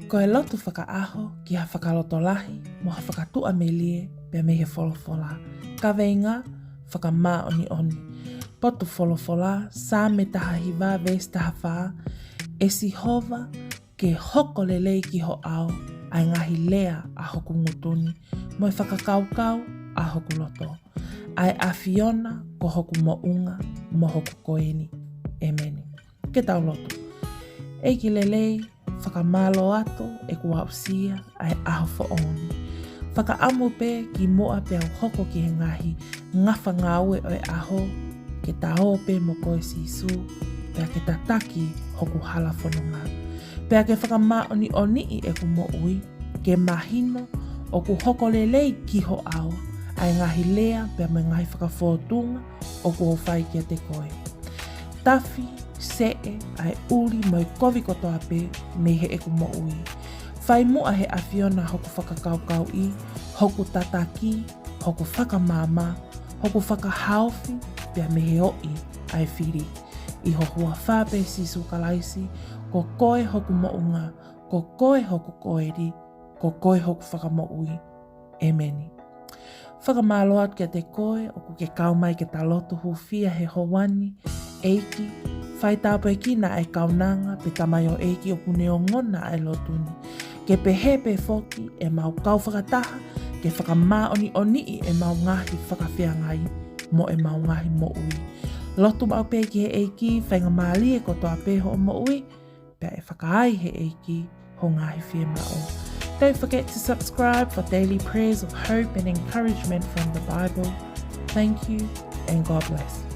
Ko e lotu whakaaho ki ha whakalotolahi mo ha whakatua melie pe me he wholofola. Ka veinga whakamā oni. Potu wholofola sā me taha hiwa ves taha whā e si hova ke hoko lelei ki ho au ai ngahi lea a hoku ngutuni mo e whakakaukau a hoku loto. Ai a Fiona ko hoku mounga mo hoku koeni. Emeni. Ke tau lotu. Eiki lelei whakamalo ato e kua usia ai aho whaoni. Whakaamu pe ki moa pe au hoko ki he ngahi ngawha ngāue o e aho ke tao pe mo koe sisu pea ke tataki hoku hala whanonga. Pea ke whakamā oni e ku mo ui ke mahino o ku hoko lelei ki ho au ai ngahi lea pea me ngahi whakawhotunga o ku howhai kia te koe. Tafi, see, ai uri mo i kovi kotoa pe me he e ku mo ui. Whai mua he a Fiona hoku whakakaukau i, hoku tataki, hoku whakamama, hoku whakahauwhi, pea me he oi ai whiri. I hohua whāpe sisu kalaisi, ko koe hoku mounga, ko koe hoku koeri, ko koe hoku whakamoui. Emeni. Whakamalo atu kia te koe, o ku ke kaumai ke talotu huwhia he howani, eiki, whai tāpoi kina ai kaunanga, pe tamai o eiki o kune o ngona ai lotuni. Ke pehepe foki e mau kau whakataha, ke whakamā oni e mau ngahi whakawhiangai, mo e mau ngahi mo ui. Lotu mau pe ki he eiki, whainga māli e kotoa pe ho mo ui, pea e whakaai he eiki ho ngahi whia mao. Don't forget to subscribe for daily prayers of hope and encouragement from the Bible. Thank you and God bless.